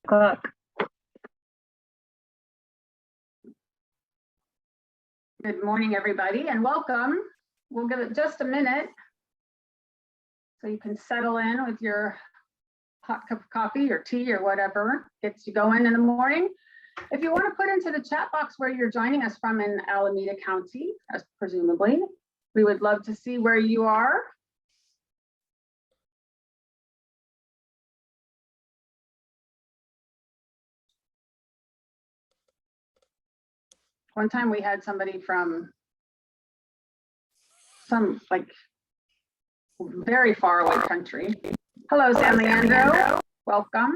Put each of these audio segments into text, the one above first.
Good morning, everybody, and welcome. We'll give it just a minute so you can settle in with your hot cup of coffee or tea or whatever gets you going in the morning. If you want to put into the chat box where you're joining us from in Alameda County, as presumably, we would love to see where you are. One time we had somebody from some like very far away country. Hello, San Leandro. Welcome.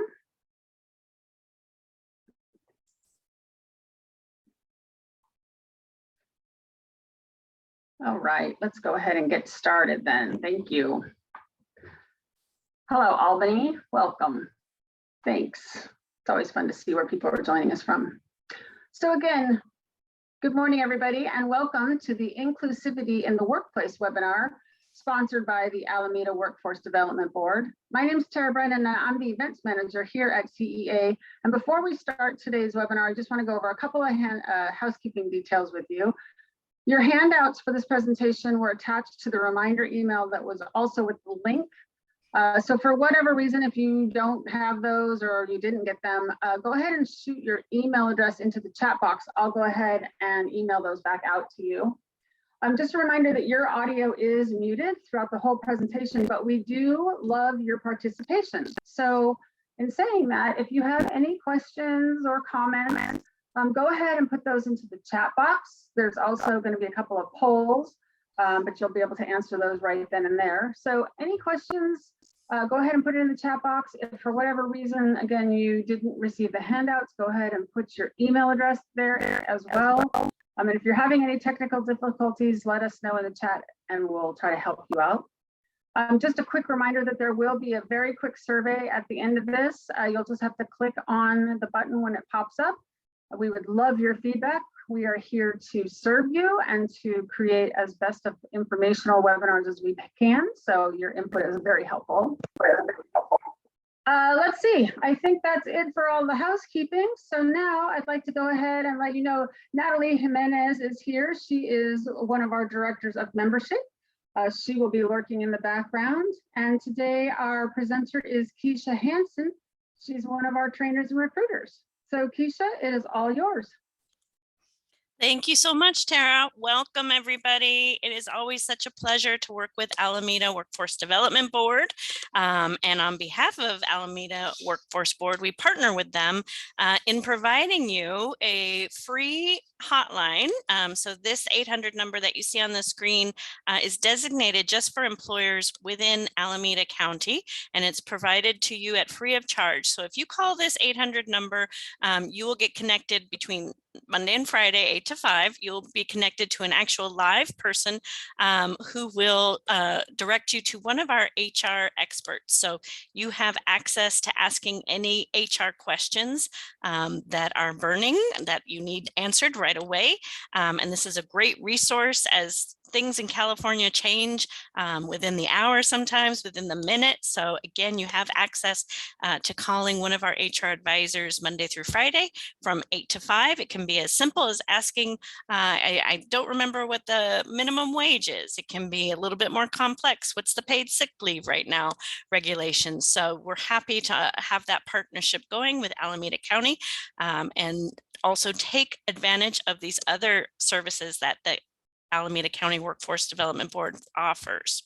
All right, let's go ahead and get started then. Thank you. Hello, Albany. Welcome. Thanks. It's always fun to see where people are joining us from. So again, good morning, everybody, and welcome to the Inclusivity in the Workplace webinar, sponsored by the Alameda Workforce Development Board. My name is Tara Brennan, and I'm the events manager here at CEA. And before we start today's webinar, I just want to go over a couple of housekeeping details with you. Your handouts for this presentation were attached to the reminder email that was also with the link. So for whatever reason, if you don't have those or you didn't get them, go ahead and shoot your email address into the chat box. I'll go ahead and email those back out to you. Just a reminder that your audio is muted throughout the whole presentation, but we do love your participation. So in saying that, if you have any questions or comments, go ahead and put those into the chat box. There's also going to be a couple of polls, but you'll be able to answer those right then and there. So any questions, go ahead and put it in the chat box. If for whatever reason, again, you didn't receive the handouts, go ahead and put your email address there as well. And if you're having any technical difficulties, let us know in the chat and we'll try to help you out. Just a quick reminder that there will be a very quick survey at the end of this. You'll just have to click on the button when it pops up. We would love your feedback. We are here to serve you and to create as best of informational webinars as we can. So your input is very helpful. Let's see, I think that's it for all the housekeeping. So now I'd like to go ahead and let you know, Natalie Jimenez is here. She is one of our directors of membership. She will be lurking in the background. And today our presenter is Keisha Hansen. She's one of our trainers and recruiters. So Keisha, it is all yours. Thank you so much, Tara. Welcome, everybody. It is always such a pleasure to work with Alameda Workforce Development Board. And on behalf of Alameda Workforce Board, we partner with them in providing you a free hotline. So this 800 number that you see on the screen is designated just for employers within Alameda County, and it's provided to you at free of charge. So if you call this 800 number, you will get connected between Monday and Friday, 8 to 5. You'll be connected to an actual live person who will direct you to one of our HR experts. So you have access to asking any HR questions that are burning, that you need answered right away. And this is a great resource as things in California change within the hour, sometimes within the minute. So again, you have access to calling one of our HR advisors Monday through Friday from 8 to 5. It can be as simple as asking, I don't remember what the minimum wage is. It can be a little bit more complex. What's the paid sick leave right now regulations? So we're happy to have that partnership going with Alameda County and also take advantage of these other services that the Alameda County Workforce Development Board offers.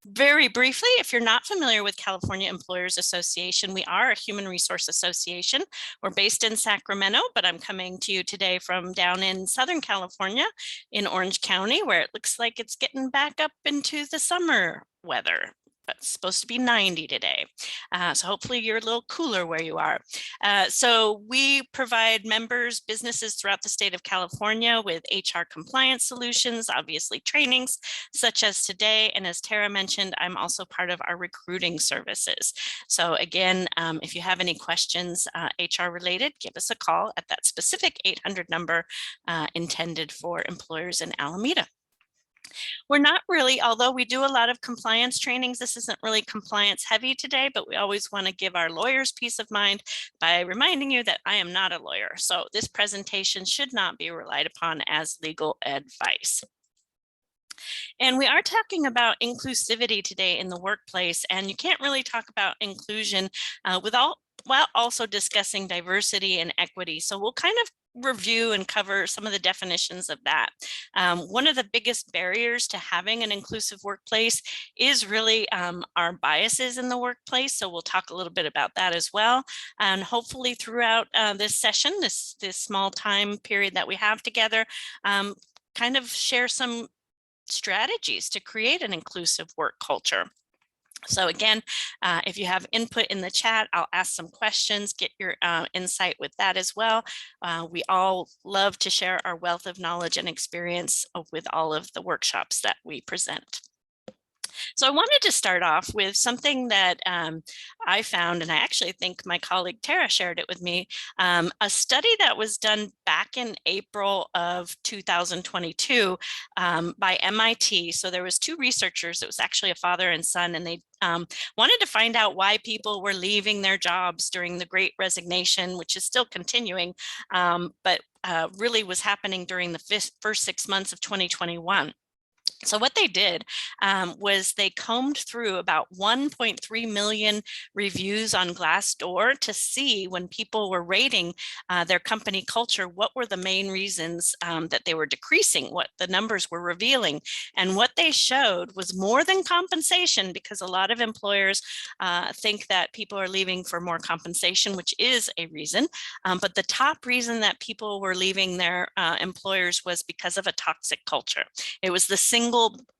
Very briefly, if you're not familiar with California Employers Association, we are a human resource association. We're based in Sacramento, but I'm coming to you today from down in Southern California in Orange County, where it looks like it's getting back up into the summer weather. But it's supposed to be 90 today. So hopefully you're a little cooler where you are. So we provide members, businesses throughout the state of California with HR compliance solutions, obviously trainings such as today. And as Tara mentioned, I'm also part of our recruiting services. So again, if you have any questions HR related, give us a call at that specific 800 number intended for employers in Alameda. We're not really, although we do a lot of compliance trainings, this isn't really compliance heavy today, but we always want to give our lawyers peace of mind by reminding you that I am not a lawyer. So this presentation should not be relied upon as legal advice. And we are talking about inclusivity today in the workplace, and you can't really talk about inclusion while also discussing diversity and equity. So we'll kind of review and cover some of the definitions of that. One of the biggest barriers to having an inclusive workplace is really our biases in the workplace. So we'll talk a little bit about that as well. And hopefully throughout this session, this small time period that we have together, kind of share some strategies to create an inclusive work culture. So again, if you have input in the chat, I'll ask some questions, get your insight with that as well. We all love to share our wealth of knowledge and experience with all of the workshops that we present. So I wanted to start off with something that I found, and I actually think my colleague Tara shared it with me, a study that was done back in April of 2022 by MIT. So there was two researchers, it was actually a father and son, and they wanted to find out why people were leaving their jobs during the Great Resignation, which is still continuing, but really was happening during the first 6 months of 2021. So what they did was they combed through about 1.3 million reviews on Glassdoor to see, when people were rating their company culture, what were the main reasons that they were decreasing, what the numbers were revealing. And what they showed was more than compensation, because a lot of employers think that people are leaving for more compensation, which is a reason. But the top reason that people were leaving their employers was because of a toxic culture. It was the single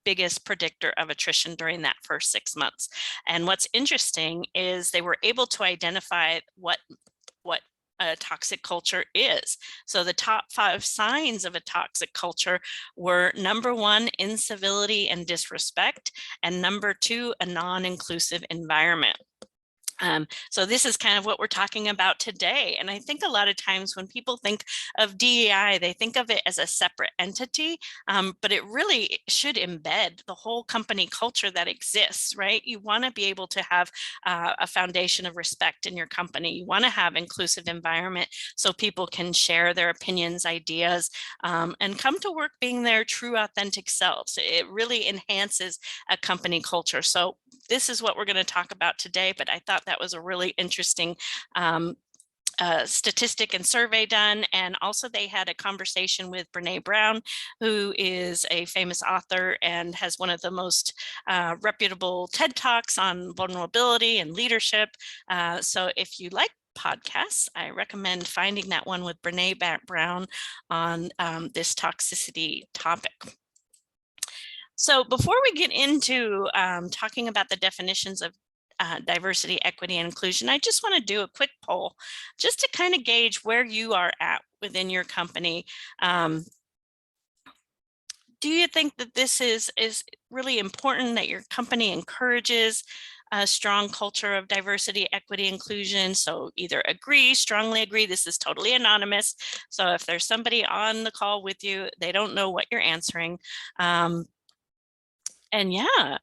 biggest predictor of attrition during that first 6 months. And what's interesting is they were able to identify what a toxic culture is. So the top 5 signs of a toxic culture were: number 1, incivility and disrespect, and number 2, a non-inclusive environment. So this is kind of what we're talking about today. And I think a lot of times when people think of DEI, they think of it as a separate entity, but it really should embed the whole company culture that exists, right? You want to be able to have a foundation of respect in your company. You want to have inclusive environment so people can share their opinions, ideas, and come to work being their true, authentic selves. It really enhances a company culture. So this is what we're going to talk about today, but I thought that was a really interesting statistic and survey done. And also they had a conversation with Brene Brown, who is a famous author and has one of the most reputable TED Talks on vulnerability and leadership. So if you like podcasts, I recommend finding that one with Brene Brown on this toxicity topic. So before we get into talking about the definitions of diversity, equity, and inclusion, I just want to do a quick poll just to kind of gauge where you are at within your company. Do you think that this is really important, that your company encourages a strong culture of diversity, equity, inclusion? So either agree, strongly agree, this is totally anonymous. So if there's somebody on the call with you, they don't know what you're answering. And yeah,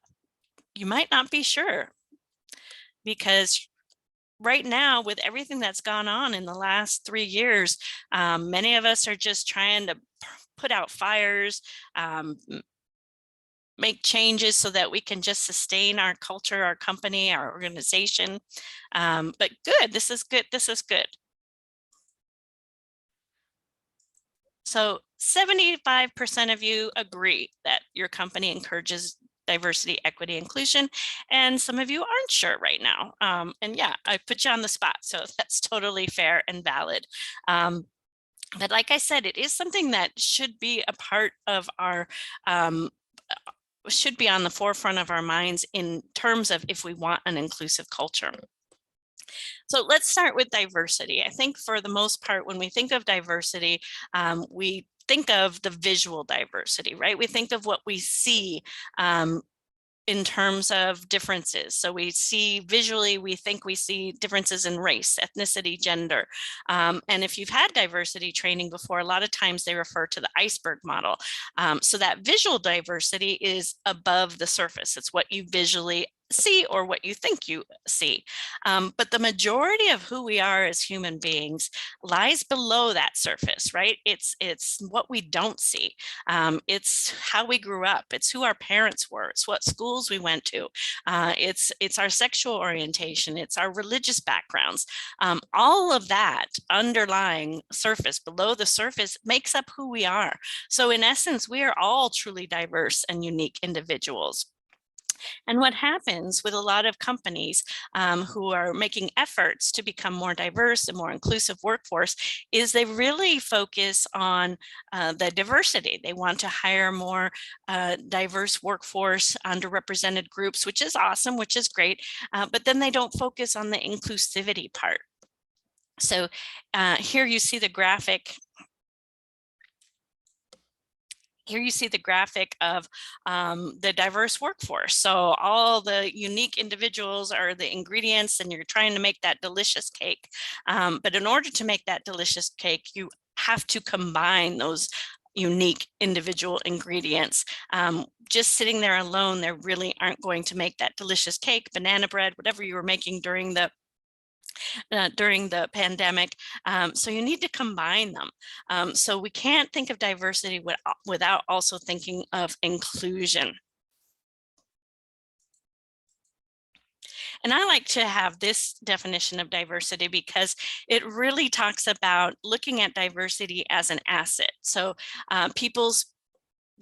you might not be sure, because right now, with everything that's gone on in the last 3 years, many of us are just trying to put out fires, make changes so that we can just sustain our culture, our company, our organization. But good, this is good, this is good. So 75% of you agree that your company encourages diversity, equity, inclusion, and some of you aren't sure right now. And yeah, I put you on the spot, so that's totally fair and valid. But like I said, it is something that should be a part of our, should be on the forefront of our minds in terms of if we want an inclusive culture. So let's start with diversity. I think for the most part, when we think of diversity, we think of the visual diversity, right? We think of what we see in terms of differences. So we see visually, we think we see differences in race, ethnicity, gender. And if you've had diversity training before, a lot of times they refer to the iceberg model. So that visual diversity is above the surface. It's what you visually see or what you think you see. But the majority of who we are as human beings lies below that surface, right? It's what we don't see. It's how we grew up. It's who our parents were. It's what schools we went to. It's our sexual orientation. It's our religious backgrounds. All of that underlying surface, below the surface, makes up who we are. So in essence, we are all truly diverse and unique individuals. And what happens with a lot of companies who are making efforts to become more diverse and more inclusive workforce is they really focus on the diversity. They want to hire more diverse workforce, underrepresented groups, which is awesome, which is great, but then they don't focus on the inclusivity part. So here you see the graphic. Here you see the graphic of the diverse workforce. So all the unique individuals are the ingredients, and you're trying to make that delicious cake. But in order to make that delicious cake, you have to combine those unique individual ingredients. Just sitting there alone, they really aren't going to make that delicious cake, banana bread, whatever you were making during the pandemic. So you need to combine them. So we can't think of diversity without also thinking of inclusion. And I like to have this definition of diversity because it really talks about looking at diversity as an asset. So people's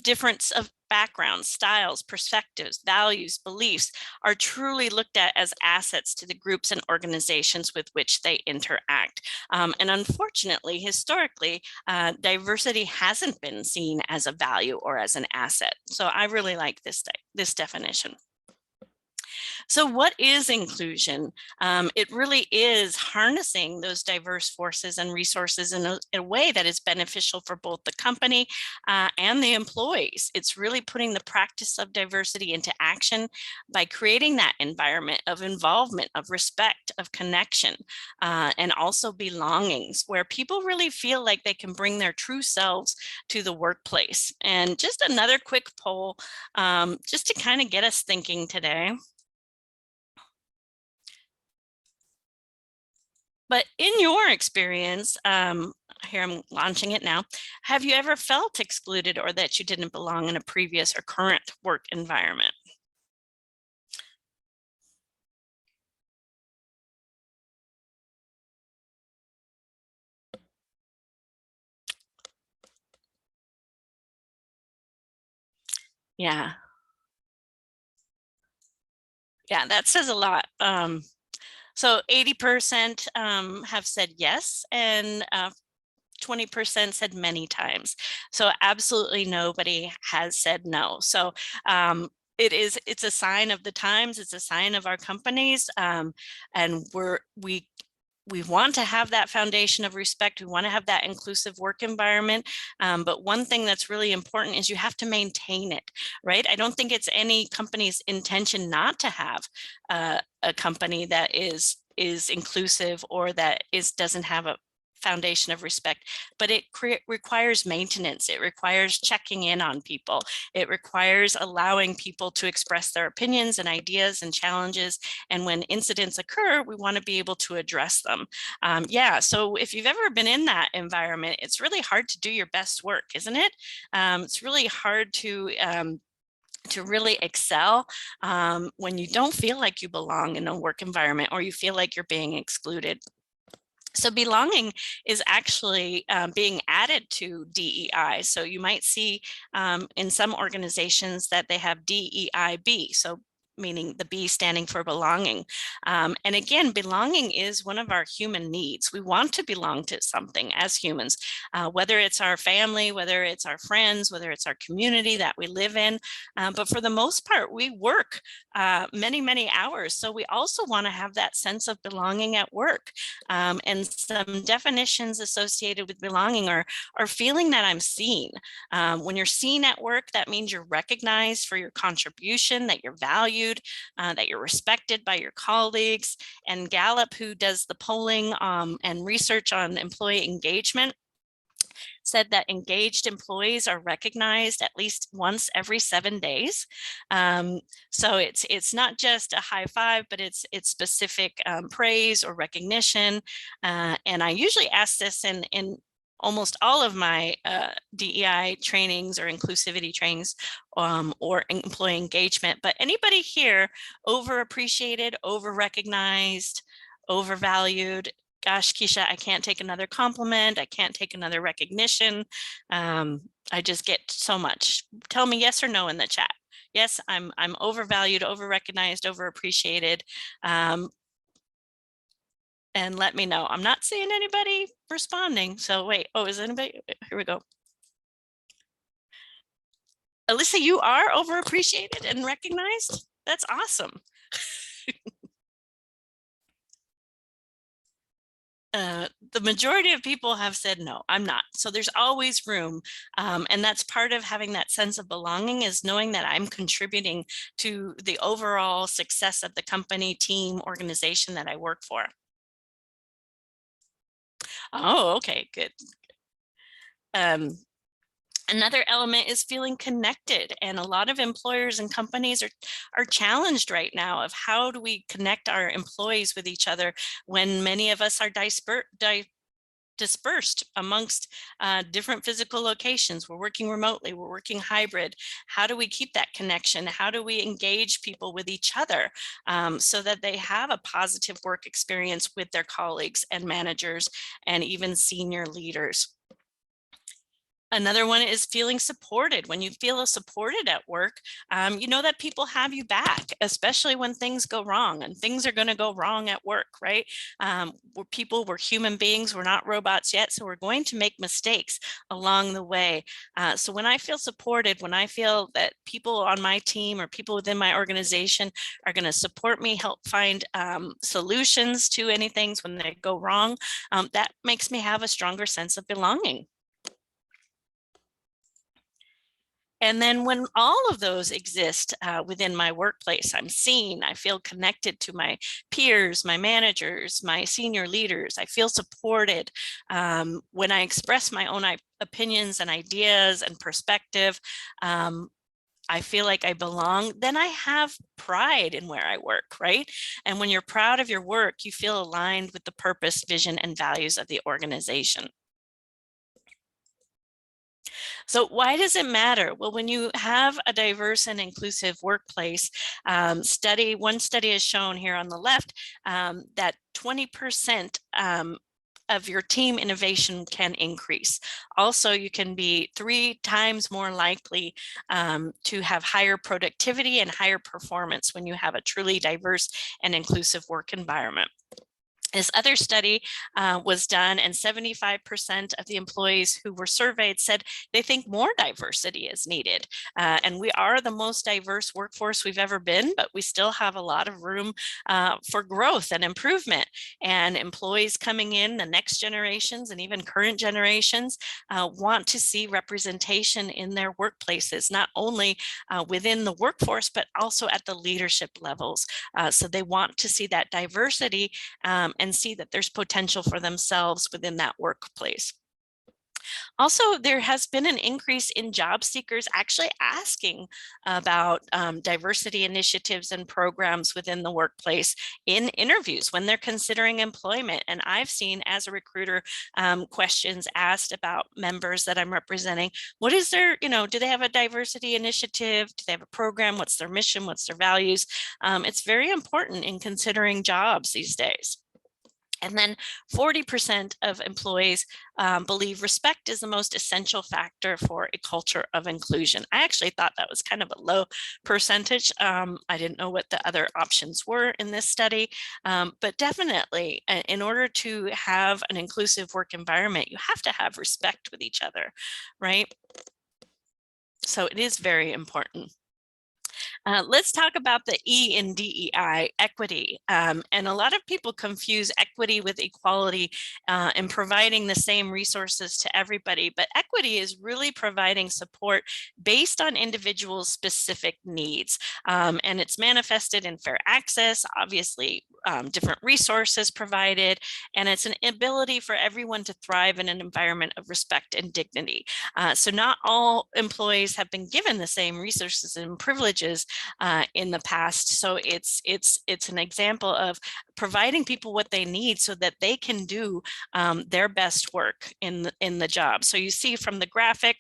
difference of backgrounds, styles, perspectives, values, beliefs are truly looked at as assets to the groups and organizations with which they interact. And unfortunately, historically, diversity hasn't been seen as a value or as an asset. So I really like this definition. So what is inclusion? It really is harnessing those diverse forces and resources in a way that is beneficial for both the company and the employees. It's really putting the practice of diversity into action by creating that environment of involvement, of respect, of connection, and also belongings, where people really feel like they can bring their true selves to the workplace. And just another quick poll, just to kind of get us thinking today. But in your experience, here I'm launching it now, have you ever felt excluded or that you didn't belong in a previous or current work environment? Yeah. Yeah, that says a lot. So 80% have said yes, and 20% said many times. So absolutely nobody has said no. So it's a sign of the times, it's a sign of our companies, and we want to have that foundation of respect. We want to have that inclusive work environment. But one thing that's really important is you have to maintain it, right? I don't think it's any company's intention not to have a company that is inclusive or that doesn't have a foundation of respect, but it requires maintenance. It requires checking in on people. It requires allowing people to express their opinions and ideas and challenges. And when incidents occur, we want to be able to address them. Yeah, so if you've ever been in that environment, it's really hard to do your best work, isn't it? It's really hard to really excel when you don't feel like you belong in a work environment or you feel like you're being excluded. So belonging is actually being added to DEI. So you might see in some organizations that they have DEIB. So meaning the B standing for belonging. And again, belonging is one of our human needs. We want to belong to something as humans, whether it's our family, whether it's our friends, whether it's our community that we live in. But for the most part, we work many, many hours. So we also want to have that sense of belonging at work. And some definitions associated with belonging are feeling that I'm seen. When you're seen at work, that means you're recognized for your contribution, that you're valued, that you're respected by your colleagues. And Gallup, who does the polling and research on employee engagement, said that engaged employees are recognized at least once every 7 days. So it's not just a high five, but it's specific praise or recognition. And I usually ask this in almost all of my DEI trainings or inclusivity trainings or employee engagement. But anybody here overappreciated, over-recognized, overvalued? Gosh, Keisha, I can't take another compliment. I can't take another recognition. I just get so much. Tell me yes or no in the chat. Yes, I'm overvalued, over-recognized, overappreciated. And let me know. I'm not seeing anybody responding. So wait, oh, is anybody? Here we go. Alyssa, you are overappreciated and recognized? That's awesome. The majority of people have said, no, I'm not. So there's always room. And that's part of having that sense of belonging, is knowing that I'm contributing to the overall success of the company, team, organization that I work for. Oh, okay, good. Another element is feeling connected, and a lot of employers and companies are challenged right now of how do we connect our employees with each other when many of us are dispersed amongst different physical locations. We're working remotely, we're working hybrid. How do we keep that connection? How do we engage people with each other so that they have a positive work experience with their colleagues and managers and even senior leaders? Another one is feeling supported. When you feel supported at work, you know that people have you back, especially when things go wrong, and things are going to go wrong at work, right? We're human beings, we're not robots yet, so we're going to make mistakes along the way. So when I feel supported, when I feel that people on my team or people within my organization are going to support me, help find solutions to any things when they go wrong, that makes me have a stronger sense of belonging. And then when all of those exist within my workplace, I'm seen, I feel connected to my peers, my managers, my senior leaders, I feel supported. When I express my own opinions and ideas and perspective, I feel like I belong, then I have pride in where I work, right? And when you're proud of your work, you feel aligned with the purpose, vision, and values of the organization. So why does it matter? Well, when you have a diverse and inclusive workplace, one study is shown here on the left that 20% of your team innovation can increase. Also, you can be 3 times more likely to have higher productivity and higher performance when you have a truly diverse and inclusive work environment. This other study was done, and 75% of the employees who were surveyed said they think more diversity is needed. And we are the most diverse workforce we've ever been, but we still have a lot of room for growth and improvement. And employees coming in, the next generations and even current generations, want to see representation in their workplaces, not only within the workforce, but also at the leadership levels. So they want to see that diversity and see that there's potential for themselves within that workplace. Also, there has been an increase in job seekers actually asking about diversity initiatives and programs within the workplace in interviews when they're considering employment. And I've seen, as a recruiter, questions asked about members that I'm representing. What is their, do they have a diversity initiative? Do they have a program? What's their mission? What's their values? It's very important in considering jobs these days. And then 40% of employees believe respect is the most essential factor for a culture of inclusion. I actually thought that was kind of a low percentage. I didn't know what the other options were in this study, but definitely in order to have an inclusive work environment, you have to have respect with each other, right? So it is very important. Let's talk about the E in DEI, equity. And a lot of people confuse equity with equality and providing the same resources to everybody. But equity is really providing support based on individuals' specific needs. And it's manifested in fair access, obviously different resources provided, and it's an ability for everyone to thrive in an environment of respect and dignity. So not all employees have been given the same resources and privileges in the past. So it's an example of providing people what they need so that they can do their best work in the job. So you see from the graphic,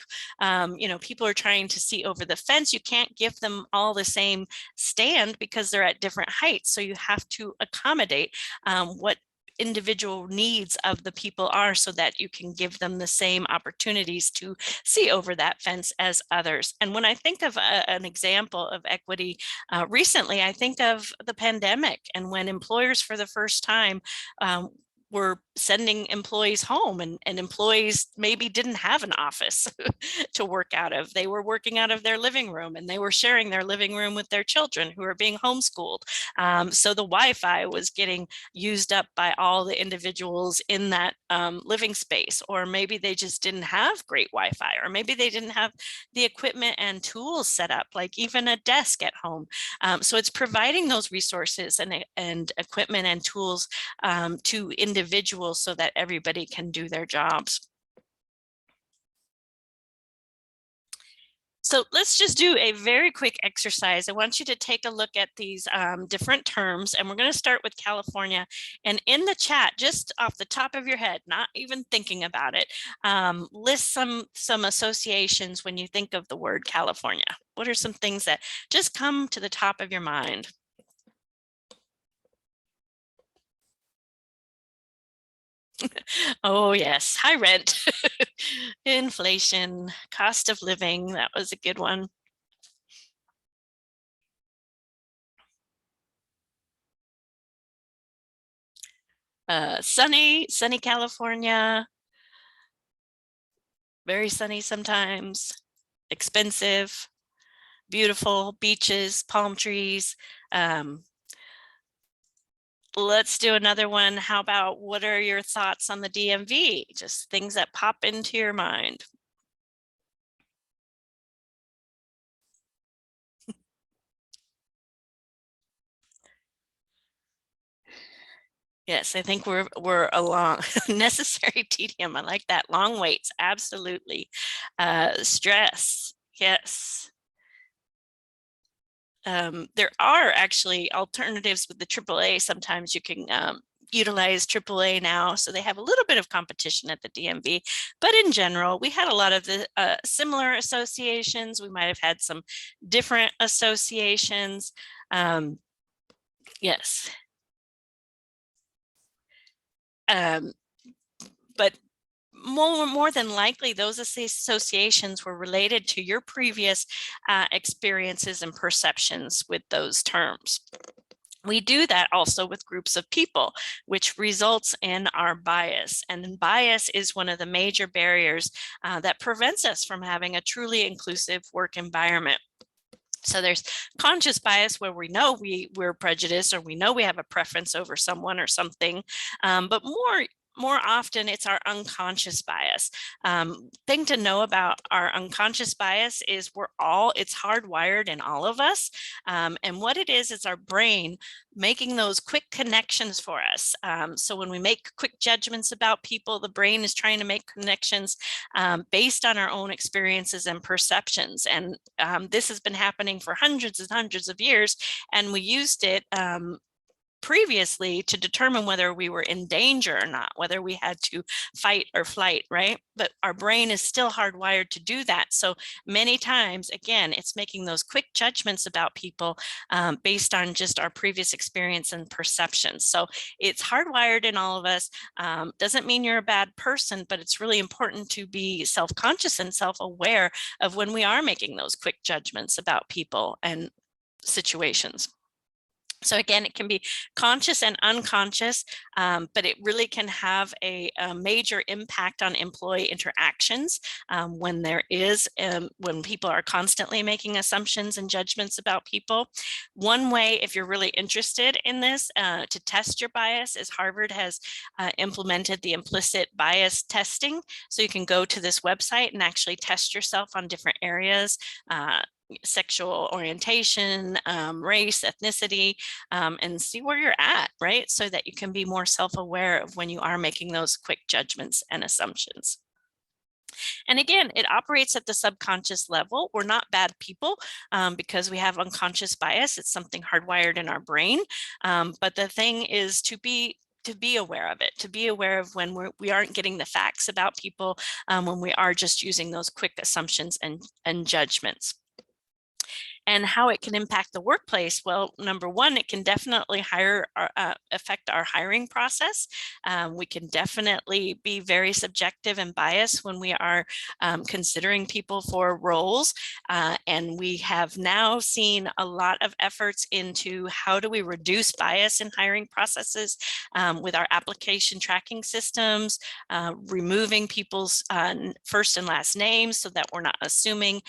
people are trying to see over the fence. You can't give them all the same stand because they're at different heights. So you have to accommodate what individual needs of the people are so that you can give them the same opportunities to see over that fence as others. And when I think of an example of equity recently, I think of the pandemic and when employers for the first time were sending employees home and employees maybe didn't have an office to work out of. They were working out of their living room and they were sharing their living room with their children who are being homeschooled. So the Wi-Fi was getting used up by all the individuals in that living space, or maybe they just didn't have great Wi-Fi, or maybe they didn't have the equipment and tools set up, like even a desk at home. So it's providing those resources and equipment and tools to individuals so that everybody can do their jobs. So let's just do a very quick exercise. I want you to take a look at these different terms, and we're going to start with California. And in the chat, just off the top of your head, not even thinking about it, list some associations when you think of the word California. What are some things that just come to the top of your mind? Oh, yes. High rent, inflation, cost of living. That was a good one. Sunny California. Very sunny sometimes. Expensive, beautiful beaches, palm trees. Let's do another one. How about what are your thoughts on the DMV? Just things that pop into your mind. Yes, I think we're along. Necessary tedium. I like that. Long waits. Absolutely. Stress. Yes. There are actually alternatives with the AAA. Sometimes you can utilize AAA now, so they have a little bit of competition at the DMV. But in general, we had a lot of the similar associations. We might have had some different associations. Yes. But more than likely, those associations were related to your previous experiences and perceptions with those terms. We do that also with groups of people, which results in our bias. And bias is one of the major barriers that prevents us from having a truly inclusive work environment. So there's conscious bias where we know we're prejudiced, or we know we have a preference over someone or something, but more often it's our unconscious bias. Thing to know about our unconscious bias is it's hardwired in all of us. And what it is our brain making those quick connections for us. So when we make quick judgments about people, the brain is trying to make connections based on our own experiences and perceptions. And this has been happening for hundreds and hundreds of years. And we used it previously to determine whether we were in danger or not, whether we had to fight or flight, right? But our brain is still hardwired to do that. So many times, again, it's making those quick judgments about people based on just our previous experience and perceptions. So it's hardwired in all of us. Doesn't mean you're a bad person, but it's really important to be self-conscious and self-aware of when we are making those quick judgments about people and situations. So again, it can be conscious and unconscious, but it really can have a major impact on employee interactions when when people are constantly making assumptions and judgments about people. One way, if you're really interested in this, to test your bias is Harvard has implemented the implicit bias testing. So you can go to this website and actually test yourself on different areas, sexual orientation, race, ethnicity, and see where you're at, right? So that you can be more self-aware of when you are making those quick judgments and assumptions. And again, it operates at the subconscious level. We're not bad people because we have unconscious bias. It's something hardwired in our brain. But the thing is to be aware of it, to be aware of when we aren't getting the facts about people, when we are just using those quick assumptions and judgments. And how it can impact the workplace. Well, number one, it can definitely affect our hiring process. We can definitely be very subjective and biased when we are considering people for roles. And we have now seen a lot of efforts into how do we reduce bias in hiring processes with our application tracking systems, removing people's first and last names so that we're not assuming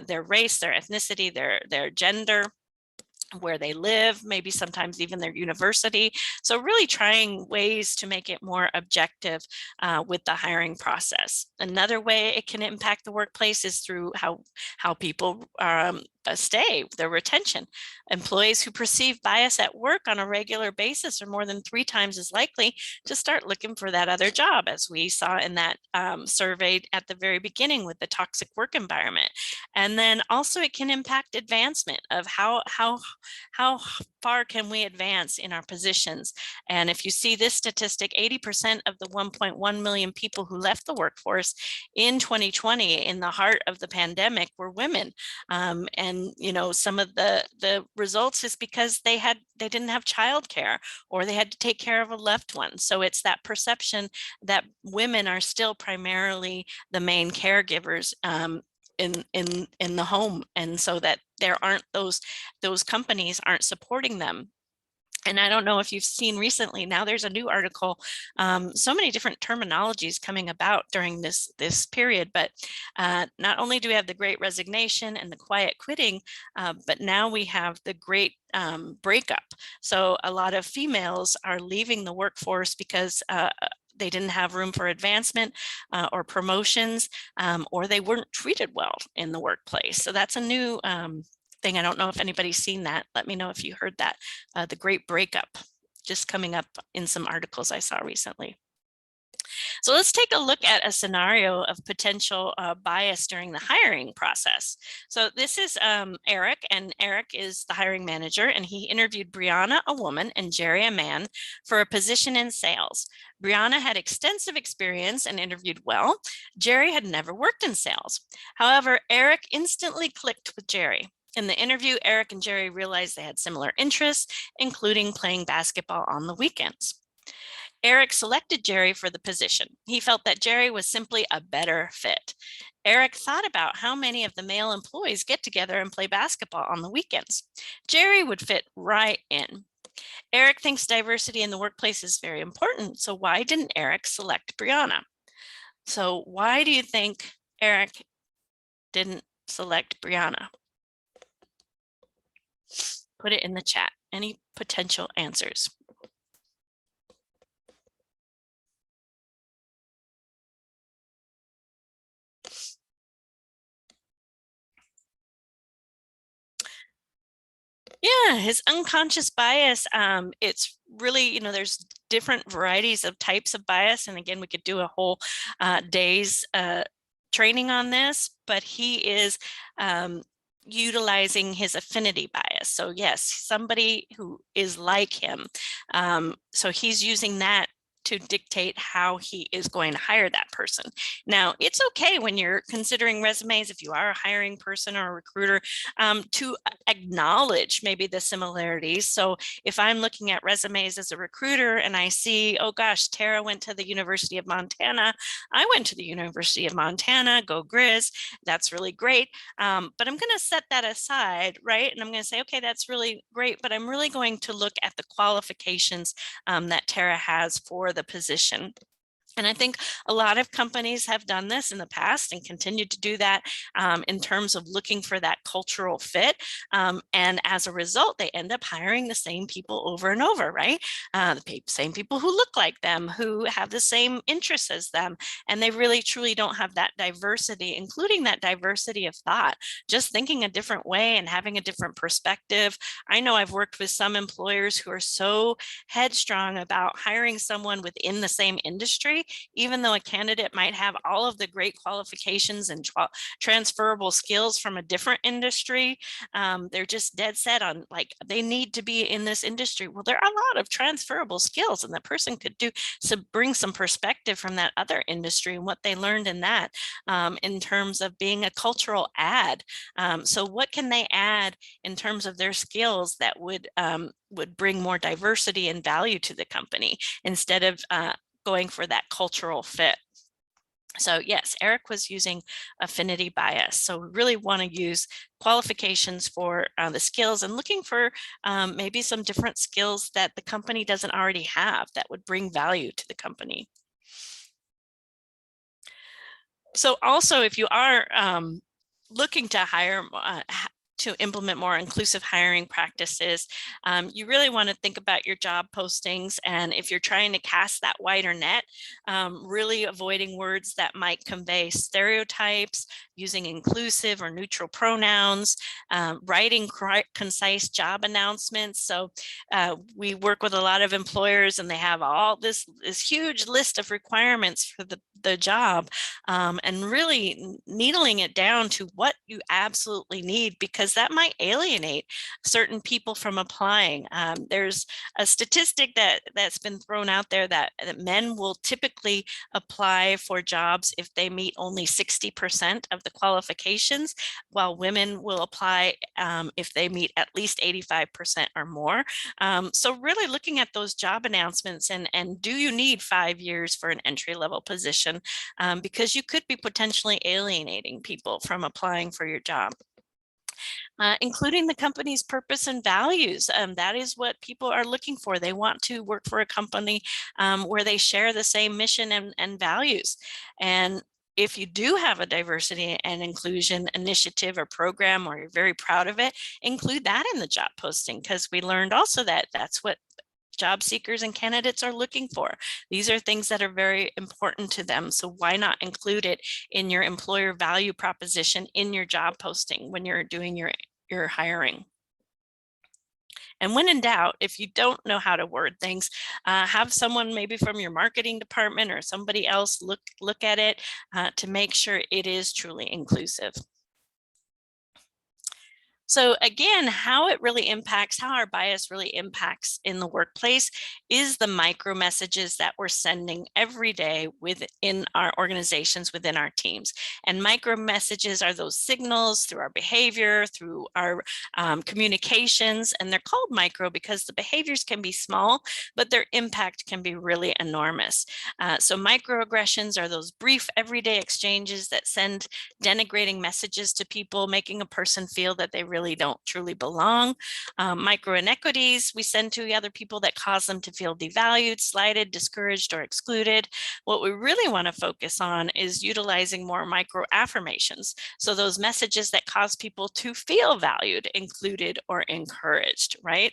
their race, their ethnicity, their gender, where they live, maybe sometimes even their university. So really trying ways to make it more objective with the hiring process. Another way it can impact the workplace is through how people stay, their retention. Employees who perceive bias at work on a regular basis are more than 3 times as likely to start looking for that other job, as we saw in that survey at the very beginning with the toxic work environment. And then also it can impact advancement of how far can we advance in our positions. And if you see this statistic, 80% of the 1.1 million people who left the workforce in 2020 in the heart of the pandemic were women. And you know, some of the results is because they didn't have childcare or they had to take care of a loved one. So it's that perception that women are still primarily the main caregivers in the home, and so that there aren't those companies aren't supporting them. And I don't know if you've seen recently, now there's a new article, so many different terminologies coming about during this period, but not only do we have the Great Resignation and the quiet quitting, but now we have the Great Breakup. So a lot of females are leaving the workforce because they didn't have room for advancement or promotions, or they weren't treated well in the workplace. So that's a new thing. I don't know if anybody's seen that. Let me know if you heard that. The Great Breakup, just coming up in some articles I saw recently. So let's take a look at a scenario of potential bias during the hiring process. So this is Eric, and Eric is the hiring manager, and he interviewed Brianna, a woman, and Jerry, a man, for a position in sales. Brianna had extensive experience and interviewed well. Jerry had never worked in sales. However, Eric instantly clicked with Jerry. In the interview, Eric and Jerry realized they had similar interests, including playing basketball on the weekends. Eric selected Jerry for the position. He felt that Jerry was simply a better fit. Eric thought about how many of the male employees get together and play basketball on the weekends. Jerry would fit right in. Eric thinks diversity in the workplace is very important, so why didn't Eric select Brianna? So why do you think Eric didn't select Brianna? Put it in the chat. Any potential answers? Yeah, his unconscious bias, it's really, you know, there's different varieties of types of bias. And again, we could do a whole day's training on this, but he is utilizing his affinity bias. So yes, somebody who is like him. So he's using that to dictate how he is going to hire that person. Now, it's okay when you're considering resumes, if you are a hiring person or a recruiter, to acknowledge maybe the similarities. So if I'm looking at resumes as a recruiter and I see, oh gosh, Tara went to the University of Montana, I went to the University of Montana, go Grizz, that's really great. But I'm going to set that aside, right? And I'm going to say, okay, that's really great, but I'm really going to look at the qualifications that Tara has for the position. And I think a lot of companies have done this in the past and continue to do that in terms of looking for that cultural fit. And as a result, they end up hiring the same people over and over, right? The same people who look like them, who have the same interests as them. And they really truly don't have that diversity, including that diversity of thought, just thinking a different way and having a different perspective. I know I've worked with some employers who are so headstrong about hiring someone within the same industry, even though a candidate might have all of the great qualifications and transferable skills from a different industry. They're just dead set on, like, they need to be in this industry. Well, there are a lot of transferable skills, and the person could bring some perspective from that other industry and what they learned in that, in terms of being a cultural add. So what can they add in terms of their skills that would bring more diversity and value to the company, instead of going for that cultural fit? So yes, Eric was using affinity bias. So we really want to use qualifications for the skills, and looking for maybe some different skills that the company doesn't already have that would bring value to the company. So also, if you are looking to hire, to implement more inclusive hiring practices, you really want to think about your job postings. And if you're trying to cast that wider net, really avoiding words that might convey stereotypes, using inclusive or neutral pronouns, writing concise job announcements. So we work with a lot of employers, and they have all this huge list of requirements for the job, and really needling it down to what you absolutely need, because that might alienate certain people from applying. There's a statistic that's been thrown out there that men will typically apply for jobs if they meet only 60% of the qualifications, while women will apply if they meet at least 85% or more. So really looking at those job announcements, and do you need 5 years for an entry-level position? Because you could be potentially alienating people from applying for your job. Including the company's purpose and values. That is what people are looking for. They want to work for a company where they share the same mission and values. And if you do have a diversity and inclusion initiative or program, or you're very proud of it, include that in the job posting, because we learned also that that's what job seekers and candidates are looking for. These are things that are very important to them. So why not include it in your employer value proposition in your job posting when you're doing your hiring? And when in doubt, if you don't know how to word things, have someone maybe from your marketing department or somebody else look at it to make sure it is truly inclusive. So again, how our bias really impacts in the workplace is the micro messages that we're sending every day within our organizations, within our teams. And micro messages are those signals through our behavior, through our communications, and they're called micro because the behaviors can be small, but their impact can be really enormous. So microaggressions are those brief everyday exchanges that send denigrating messages to people, making a person feel that they really don't truly belong. Micro inequities we send to other people that cause them to feel devalued, slighted, discouraged, or excluded. What we really want to focus on is utilizing more micro affirmations. So those messages that cause people to feel valued, included, or encouraged, right?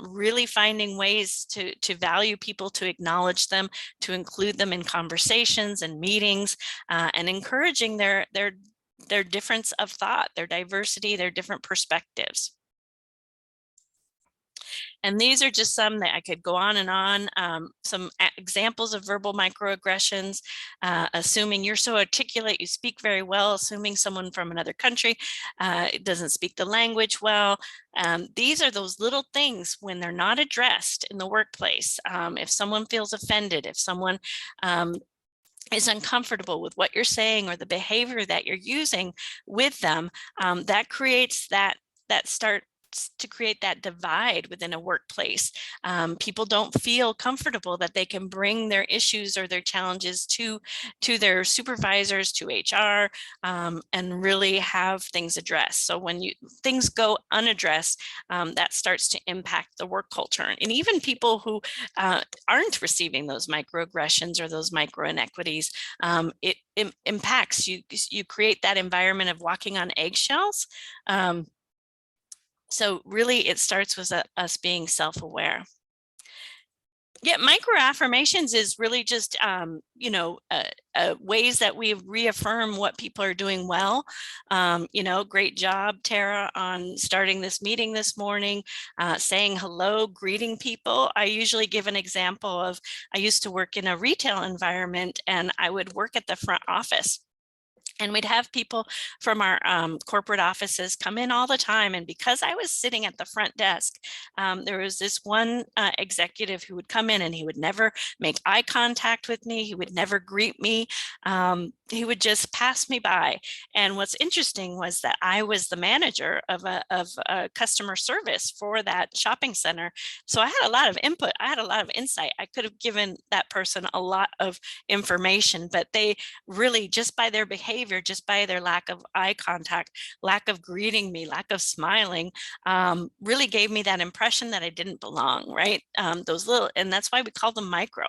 Really finding ways to value people, to acknowledge them, to include them in conversations and meetings, and encouraging their difference of thought, their diversity, their different perspectives. And these are just some that I could go on and on. Some examples of verbal microaggressions: assuming you're so articulate, you speak very well, assuming someone from another country doesn't speak the language well. These are those little things when they're not addressed in the workplace. If someone feels offended, if someone is uncomfortable with what you're saying or the behavior that you're using with them, that creates that starts to create that divide within a workplace. People don't feel comfortable that they can bring their issues or their challenges to their supervisors, to HR, and really have things addressed. So when things go unaddressed, that starts to impact the work culture. And even people who aren't receiving those microaggressions or those micro inequities, it impacts you. You create that environment of walking on eggshells. So really, it starts with us being self-aware. Yeah, micro affirmations is really just, ways that we reaffirm what people are doing well. Great job, Tara, on starting this meeting this morning, saying hello, greeting people. I usually give an example of, I used to work in a retail environment, and I would work at the front office. And we'd have people from our corporate offices come in all the time. And because I was sitting at the front desk, there was this one executive who would come in and he would never make eye contact with me. He would never greet me. He would just pass me by. And what's interesting was that I was the manager of a customer service for that shopping center. So I had a lot of input. I had a lot of insight. I could have given that person a lot of information, but they really, just by their behavior, just by their lack of eye contact, lack of greeting me, lack of smiling, really gave me that impression that I didn't belong, right? Those little, and that's why we call them micro.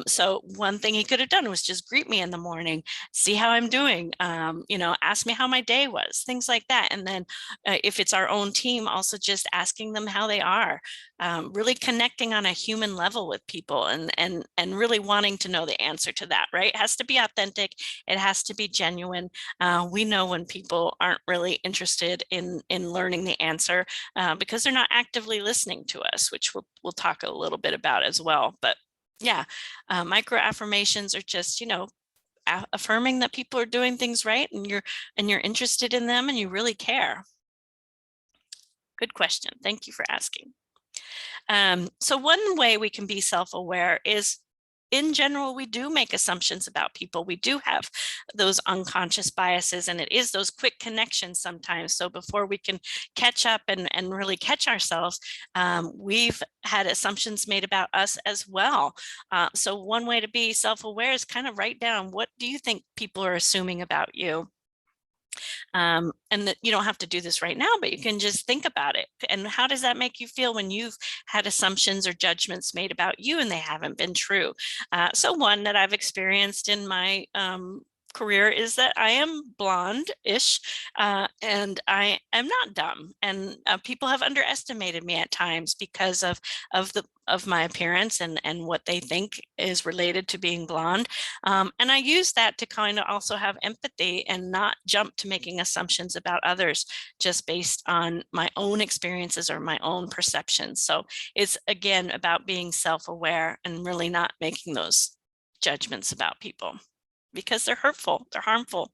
So one thing he could have done was just greet me in the morning, see how I'm doing, ask me how my day was, things like that. And then if it's our own team, also just asking them how they are, really connecting on a human level with people, and really wanting to know the answer to that, right? It has to be authentic. It has to be genuine. We know when people aren't really interested in learning the answer because they're not actively listening to us, which we'll talk a little bit about as well. But yeah, micro affirmations are just, affirming that people are doing things right, and you're interested in them and you really care. Good question. Thank you for asking. So one way we can be self-aware is, in general, we do make assumptions about people. We do have those unconscious biases, and it is those quick connections sometimes. So before we can catch up and really catch ourselves, we've had assumptions made about us as well. So one way to be self-aware is kind of write down, what do you think people are assuming about you? And that you don't have to do this right now, but you can just think about it. And how does that make you feel when you've had assumptions or judgments made about you and they haven't been true? So one that I've experienced in my career is that I am blonde-ish, and I am not dumb. And people have underestimated me at times because of my appearance and what they think is related to being blonde. And I use that to kind of also have empathy and not jump to making assumptions about others just based on my own experiences or my own perceptions. So it's, again, about being self-aware and really not making those judgments about people, because they're hurtful, they're harmful.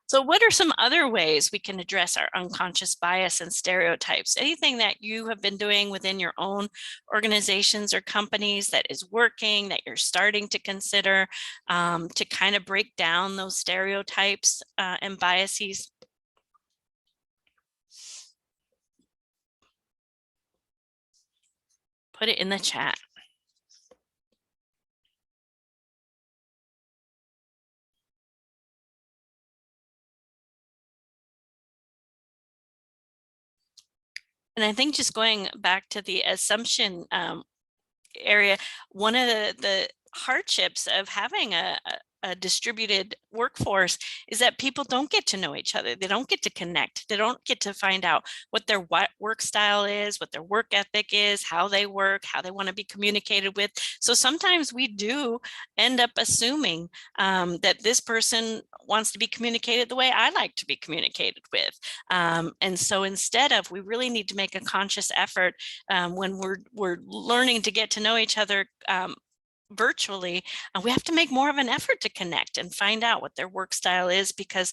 So what are some other ways we can address our unconscious bias and stereotypes? Anything that you have been doing within your own organizations or companies that is working, that you're starting to consider to kind of break down those stereotypes and biases? Put it in the chat. And I think just going back to the assumption area, one of the hardships of having a distributed workforce is that people don't get to know each other. They don't get to connect. They don't get to find out what their work style is, what their work ethic is, how they work, how they want to be communicated with. So sometimes we do end up assuming that this person wants to be communicated the way I like to be communicated with. And so instead of, we really need to make a conscious effort when we're learning to get to know each other virtually, we have to make more of an effort to connect and find out what their work style is, because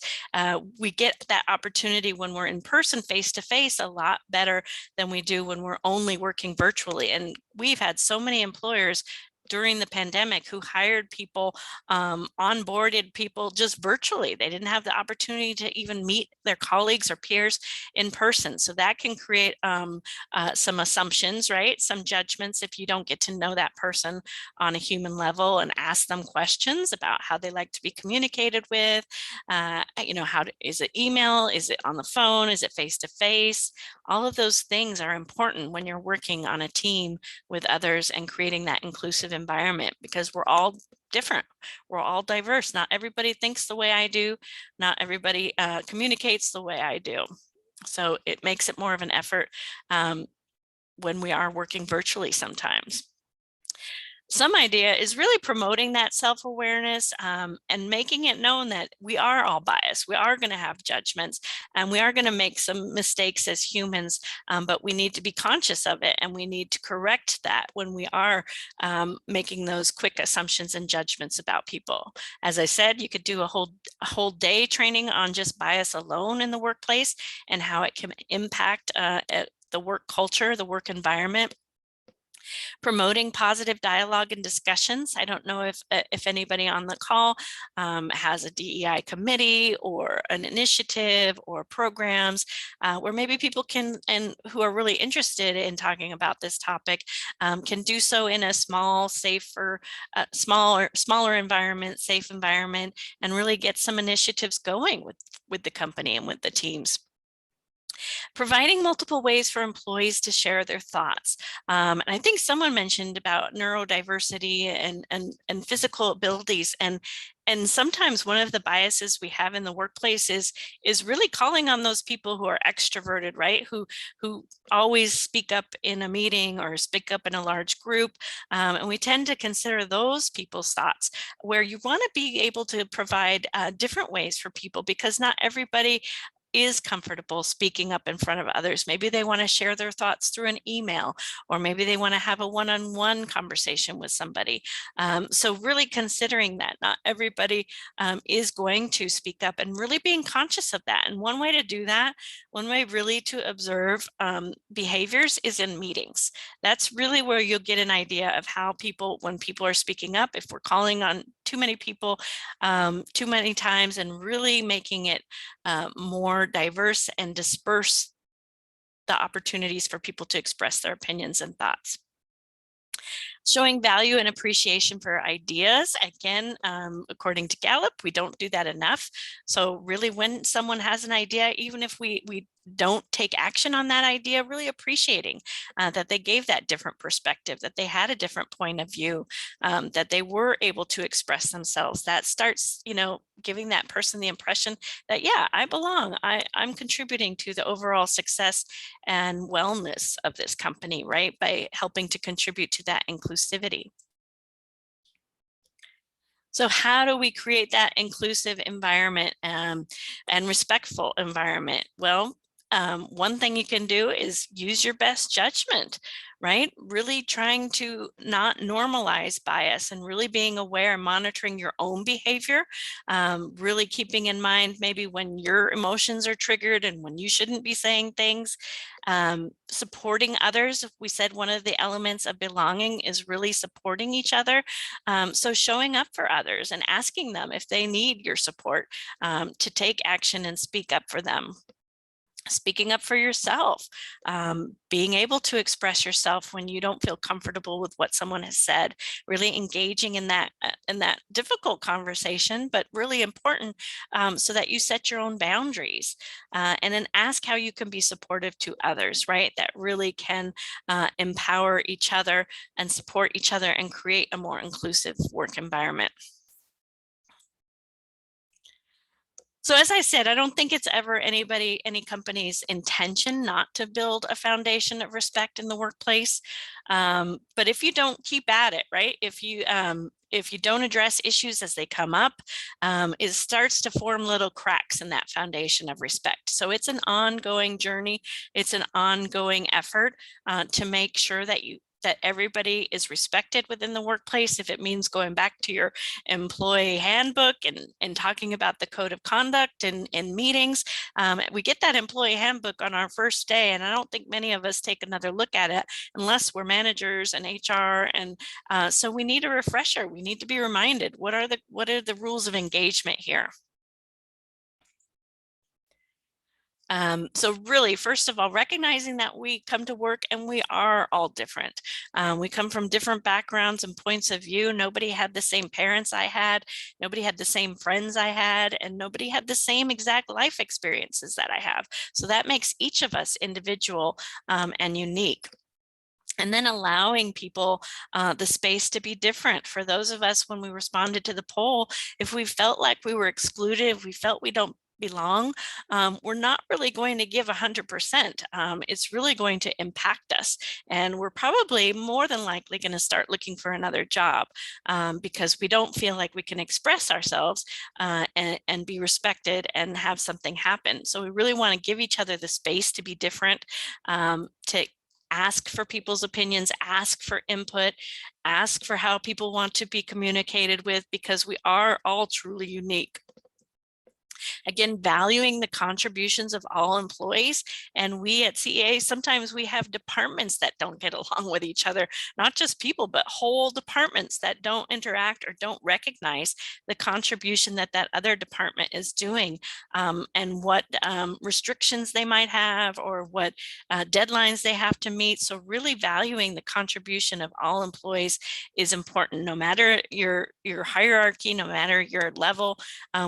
we get that opportunity when we're in person, face to face, a lot better than we do when we're only working virtually. And we've had so many employers during the pandemic who hired people, onboarded people just virtually. They didn't have the opportunity to even meet their colleagues or peers in person. So that can create some assumptions, right? Some judgments if you don't get to know that person on a human level and ask them questions about how they like to be communicated with. Is it email? Is it on the phone? Is it face to face? All of those things are important when you're working on a team with others and creating that inclusive environment, because we're all different. We're all diverse. Not everybody thinks the way I do. Not everybody communicates the way I do. So it makes it more of an effort when we are working virtually sometimes. Some idea is really promoting that self-awareness and making it known that we are all biased. We are going to have judgments and we are going to make some mistakes as humans, but we need to be conscious of it, and we need to correct that when we are making those quick assumptions and judgments about people. As I said, you could do a whole day training on just bias alone in the workplace and how it can impact the work culture, the work environment. Promoting positive dialogue and discussions. I don't know if anybody on the call has a DEI committee or an initiative or programs where maybe people can, and who are really interested in talking about this topic, can do so in a small, safer, smaller environment, safe environment, and really get some initiatives going with the company and with the teams. Providing multiple ways for employees to share their thoughts. And I think someone mentioned about neurodiversity and physical abilities. And sometimes one of the biases we have in the workplace is really calling on those people who are extroverted, right? Who always speak up in a meeting or speak up in a large group. And we tend to consider those people's thoughts, where you want to be able to provide different ways for people, because not everybody is comfortable speaking up in front of others. Maybe they want to share their thoughts through an email, or maybe they want to have a one-on-one conversation with somebody. So really considering that not everybody is going to speak up, and really being conscious of that. And one way to do that, one way really to observe behaviors, is in meetings. That's really where you'll get an idea of how people, when people are speaking up, if we're calling on too many people too many times, and really making it more diverse and disperse the opportunities for people to express their opinions and thoughts. Showing value and appreciation for ideas. Again, according to Gallup, we don't do that enough. So really, when someone has an idea, even if we don't take action on that idea, really appreciating that they gave that different perspective, that they had a different point of view, that they were able to express themselves. That starts, giving that person the impression that, yeah, I belong. I'm contributing to the overall success and wellness of this company, right? By helping to contribute to that inclusivity. So how do we create that inclusive environment and respectful environment? Well, one thing you can do is use your best judgment, right? Really trying to not normalize bias, and really being aware and monitoring your own behavior, really keeping in mind maybe when your emotions are triggered and when you shouldn't be saying things. Supporting others. We said one of the elements of belonging is really supporting each other. So showing up for others and asking them if they need your support, to take action and speak up for them. Speaking up for yourself, being able to express yourself when you don't feel comfortable with what someone has said, really engaging in that difficult conversation, but really important, so that you set your own boundaries, and then ask how you can be supportive to others, right? That really can empower each other and support each other and create a more inclusive work environment. So as I said, I don't think it's ever any company's intention not to build a foundation of respect in the workplace. But if you don't keep at it, right? If you don't address issues as they come up, it starts to form little cracks in that foundation of respect. So it's an ongoing journey. It's an ongoing effort to make sure that everybody is respected within the workplace. If it means going back to your employee handbook and talking about the code of conduct in meetings, we get that employee handbook on our first day, and I don't think many of us take another look at it unless we're managers and HR. And so we need a refresher. We need to be reminded, what are the rules of engagement here? So really, first of all, recognizing that we come to work and we are all different. We come from different backgrounds and points of view. Nobody had the same parents I had. Nobody had the same friends I had, and nobody had the same exact life experiences that I have. So that makes each of us individual and unique. And then allowing people the space to be different. For those of us, when we responded to the poll, if we felt like we were excluded, if we felt we don't belong, we're not really going to give 100%. It's really going to impact us. And we're probably more than likely going to start looking for another job because we don't feel like we can express ourselves and be respected and have something happen. So we really want to give each other the space to be different, to ask for people's opinions, ask for input, ask for how people want to be communicated with, because we are all truly unique. Again, valuing the contributions of all employees. And we at CEA, sometimes we have departments that don't get along with each other, not just people, but whole departments that don't interact or don't recognize the contribution that other department is doing, and what restrictions they might have or what deadlines they have to meet. So really valuing the contribution of all employees is important, no matter your hierarchy, no matter your level.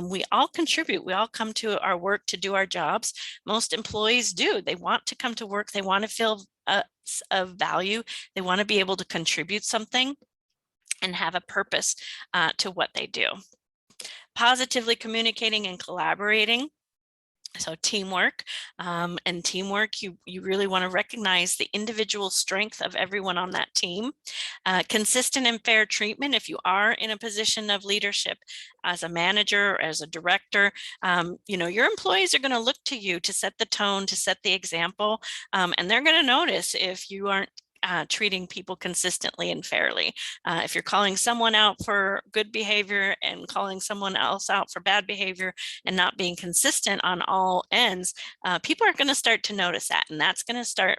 We all contribute. We all come to our work to do our jobs. Most employees do. They want to come to work. They want to feel of value. They want to be able to contribute something and have a purpose to what they do. Positively communicating and collaborating. So teamwork, and teamwork, you really want to recognize the individual strength of everyone on that team. Consistent and fair treatment. If you are in a position of leadership as a manager or as a director, your employees are going to look to you to set the tone, to set the example, and they're going to notice if you aren't treating people consistently and fairly. If you're calling someone out for good behavior and calling someone else out for bad behavior and not being consistent on all ends, people are going to start to notice that, and that's going to start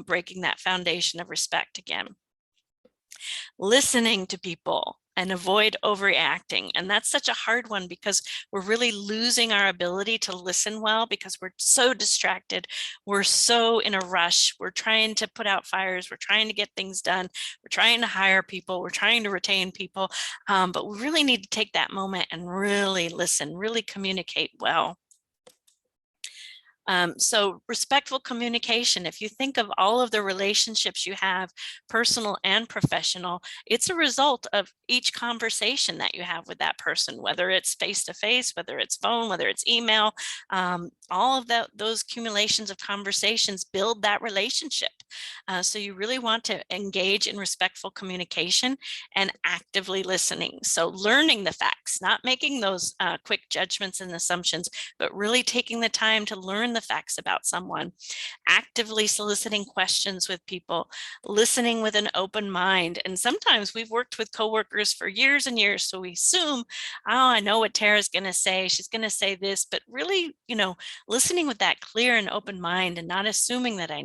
breaking that foundation of respect again. Listening to people and avoid overreacting. And that's such a hard one because we're really losing our ability to listen well because we're so distracted. We're so in a rush. We're trying to put out fires. We're trying to get things done. We're trying to hire people. We're trying to retain people. But we really need to take that moment and really listen, really communicate well. So respectful communication, if you think of all of the relationships you have, personal and professional, it's a result of each conversation that you have with that person, whether it's face-to-face, whether it's phone, whether it's email, all of those accumulations of conversations build that relationship. So you really want to engage in respectful communication and actively listening. So learning the facts, not making those quick judgments and assumptions, but really taking the time to learn the facts about someone, actively soliciting questions with people, listening with an open mind. And sometimes we've worked with coworkers for years and years, so we assume, oh, I know what Tara's going to say. She's going to say this, but really, listening with that clear and open mind and not assuming that I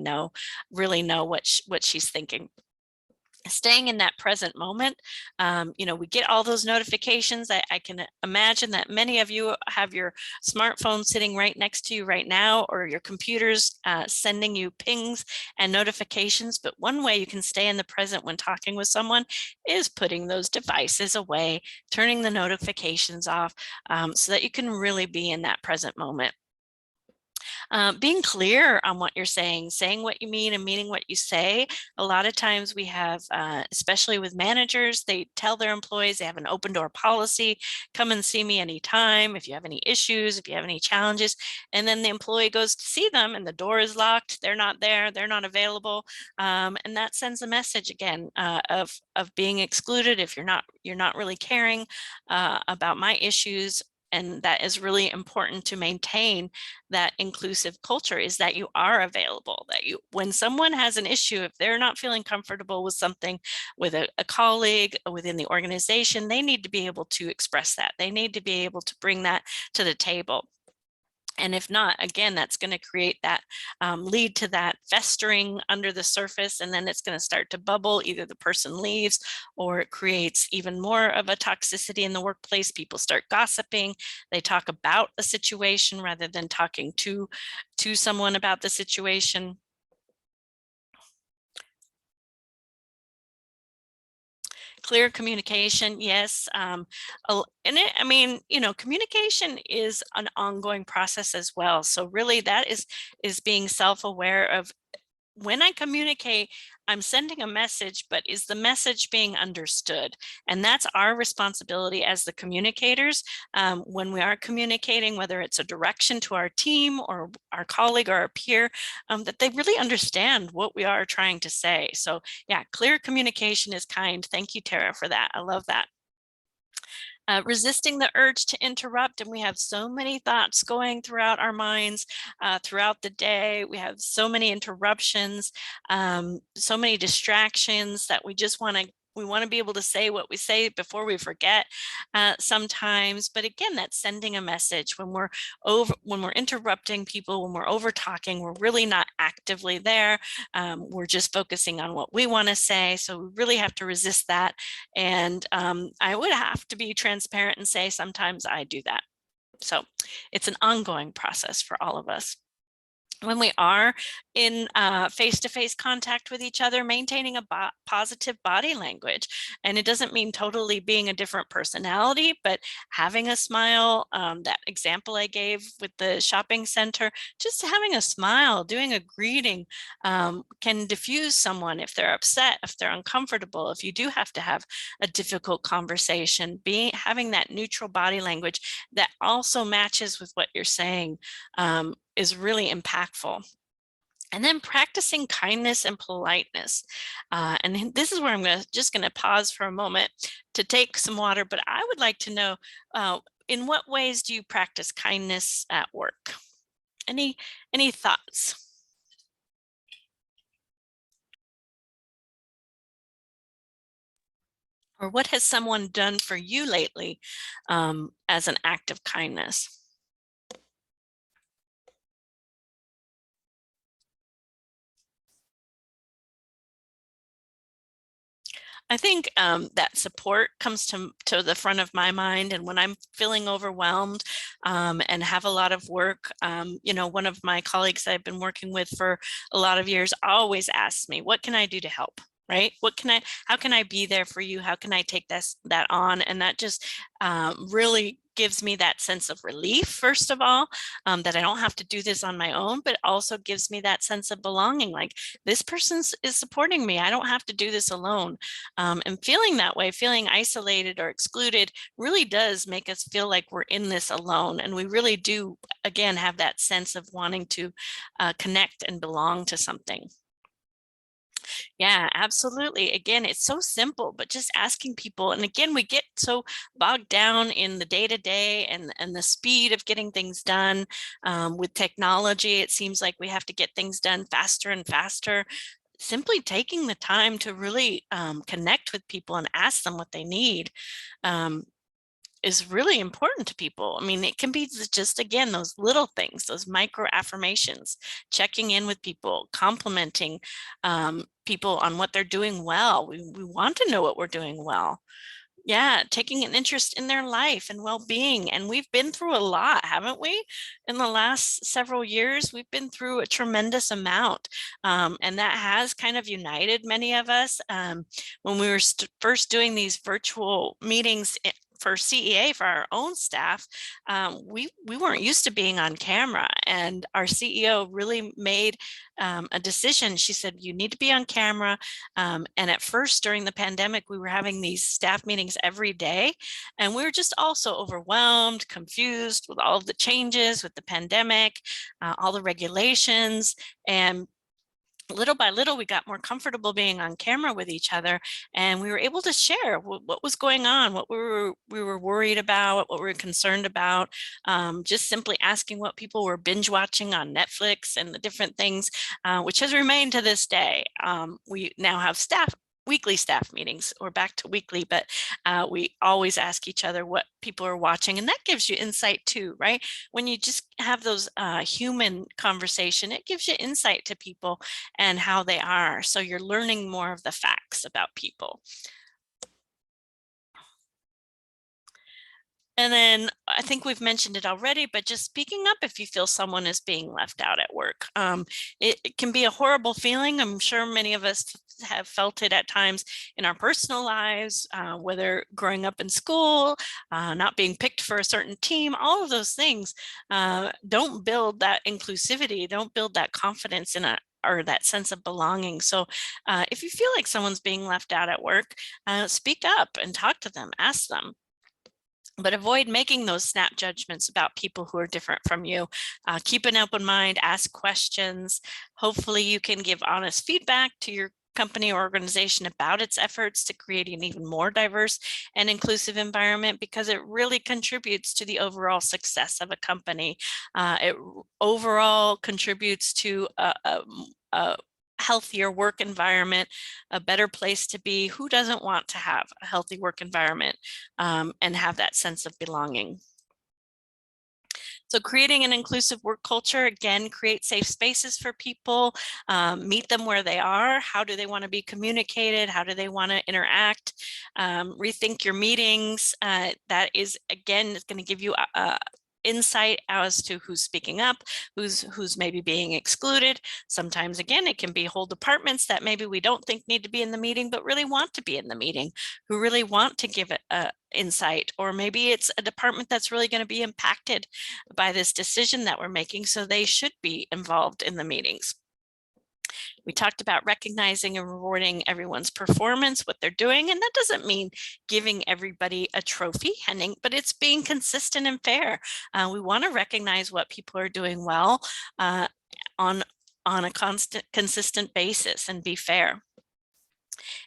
really know what she's thinking. Staying in that present moment. We get all those notifications. I can imagine that many of you have your smartphone sitting right next to you right now, or your computers sending you pings and notifications. But one way you can stay in the present when talking with someone is putting those devices away, turning the notifications off, so that you can really be in that present moment. Being clear on what you're saying what you mean and meaning what you say. A lot of times we have, especially with managers, they tell their employees they have an open door policy, come and see me anytime if you have any issues, if you have any challenges, and then the employee goes to see them and the door is locked, they're not there, they're not available, and that sends a message again of being excluded if you're not really caring about my issues. And that is really important to maintain that inclusive culture, is that you are available, that you, when someone has an issue, if they're not feeling comfortable with something with a colleague within the organization, they need to be able to express that. They need to be able to bring that to the table. And if not, again, that's going to create that, lead to that festering under the surface, and then it's going to start to bubble. Either the person leaves or it creates even more of a toxicity in the workplace. People start gossiping. They talk about the situation rather than talking to someone about the situation. Clear communication, yes. And I mean, communication is an ongoing process as well. So really that is being self-aware of, when I communicate, I'm sending a message, but is the message being understood? And that's our responsibility as the communicators. When we are communicating, whether it's a direction to our team or our colleague or our peer, that they really understand what we are trying to say. So yeah, clear communication is kind. Thank you, Tara, for that. I love that. Resisting the urge to interrupt. And we have so many thoughts going throughout our minds throughout the day. We have so many interruptions, so many distractions that we just want to be able to say what we say before we forget sometimes. But again, that's sending a message. When we're interrupting people, when we're over talking, we're really not actively there. We're just focusing on what we want to say. So we really have to resist that. And I would have to be transparent and say sometimes I do that. So it's an ongoing process for all of us. When we are in face-to-face contact with each other, maintaining a positive body language. And it doesn't mean totally being a different personality, but having a smile, that example I gave with the shopping center, just having a smile, doing a greeting can diffuse someone if they're upset, if they're uncomfortable, if you do have to have a difficult conversation. Having that neutral body language that also matches with what you're saying is really impactful. And then practicing kindness and politeness. And this is where I'm just going to pause for a moment to take some water, but I would like to know, in what ways do you practice kindness at work? Any thoughts? Or what has someone done for you lately as an act of kindness? I think that support comes to the front of my mind. And when I'm feeling overwhelmed and have a lot of work, one of my colleagues I've been working with for a lot of years always asks me, what can I do to help? Right? How can I be there for you? How can I take that on? And that just really gives me that sense of relief, first of all, that I don't have to do this on my own, but also gives me that sense of belonging. Like, this person is supporting me. I don't have to do this alone. And feeling that way, feeling isolated or excluded, really does make us feel like we're in this alone. And we really do, again, have that sense of wanting to connect and belong to something. Yeah, absolutely. Again, it's so simple, but just asking people. And again, we get so bogged down in the day-to-day and the speed of getting things done. With technology, it seems like we have to get things done faster and faster. Simply taking the time to really connect with people and ask them what they need is really important to people. I mean, it can be just, again, those little things, those micro affirmations, checking in with people, complimenting people on what they're doing well. We want to know what we're doing well. Yeah, taking an interest in their life and well-being. And we've been through a lot, haven't we? In the last several years, we've been through a tremendous amount. And that has kind of united many of us. When we were first doing these virtual meetings for CEA, for our own staff, we weren't used to being on camera, and our CEO really made a decision. She said, you need to be on camera. And at first, during the pandemic, we were having these staff meetings every day, and we were just also overwhelmed, confused with all of the changes with the pandemic, all the regulations, and little by little, we got more comfortable being on camera with each other, and we were able to share what was going on, what we were worried about, what we were concerned about, just simply asking what people were binge watching on Netflix and the different things, which has remained to this day. We now have weekly staff meetings. We're back to weekly, but we always ask each other what people are watching, and that gives you insight too, right? When you just have those human conversation, it gives you insight to people and how they are. So you're learning more of the facts about people. And then I think we've mentioned it already, but just speaking up if you feel someone is being left out at work. It can be a horrible feeling. I'm sure many of us have felt it at times in our personal lives, whether growing up in school, not being picked for a certain team, all of those things don't build that inclusivity, don't build that confidence in or that sense of belonging. So if you feel like someone's being left out at work, speak up and talk to them, ask them. But avoid making those snap judgments about people who are different from you. Keep an open mind, ask questions. Hopefully you can give honest feedback to your company or organization about its efforts to create an even more diverse and inclusive environment, because it really contributes to the overall success of a company. It overall contributes to a healthier work environment, a better place to be. Who doesn't want to have a healthy work environment and have that sense of belonging? So creating an inclusive work culture, again, create safe spaces for people, meet them where they are. How do they want to be communicated? How do they want to interact? Rethink your meetings. That is, again, it's going to give you insight as to who's speaking up, who's maybe being excluded. Sometimes, again, it can be whole departments that maybe we don't think need to be in the meeting, but really want to be in the meeting, who really want to give it insight. Or maybe it's a department that's really going to be impacted by this decision that we're making, so they should be involved in the meetings. We talked about recognizing and rewarding everyone's performance, what they're doing, and that doesn't mean giving everybody a trophy, but it's being consistent and fair. We want to recognize what people are doing well on a consistent basis and be fair.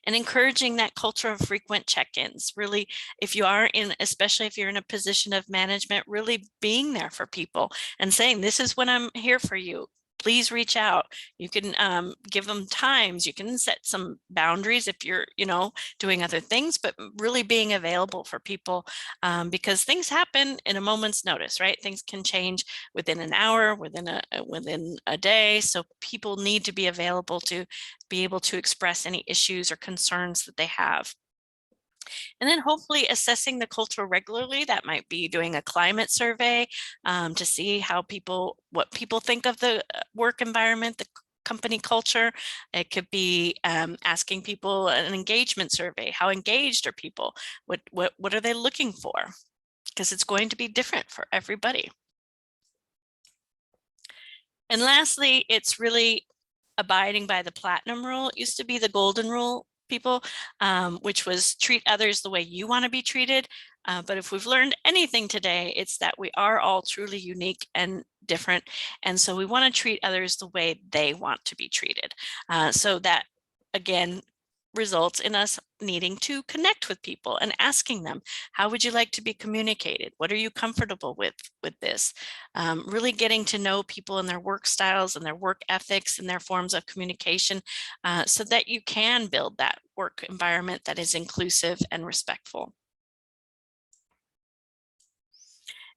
And encouraging that culture of frequent check-ins. Really, if you are in, especially if you're in a position of management, really being there for people and saying, this is when I'm here for you. Please reach out. You can give them times. You can set some boundaries if you're, doing other things, but really being available for people because things happen in a moment's notice, right? Things can change within an hour, within a day. So people need to be available to be able to express any issues or concerns that they have. And then hopefully assessing the culture regularly. That might be doing a climate survey to see what people think of the work environment, the company culture. It could be asking people an engagement survey. How engaged are people? What are they looking for? Because it's going to be different for everybody. And lastly, it's really abiding by the platinum rule. It used to be the golden rule, people, which was treat others the way you want to be treated. But if we've learned anything today, it's that we are all truly unique and different. And so we want to treat others the way they want to be treated. So that, again, results in us needing to connect with people and asking them, how would you like to be communicated? What are you comfortable with this? Really getting to know people and their work styles and their work ethics and their forms of communication so that you can build that work environment that is inclusive and respectful.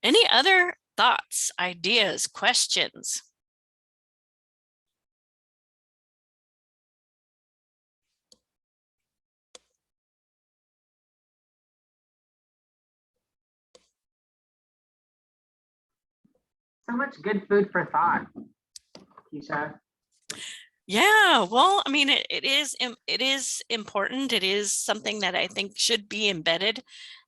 Any other thoughts, ideas, questions? So much good food for thought, Keisha. Yeah, well, I mean, it is important. It is something that I think should be embedded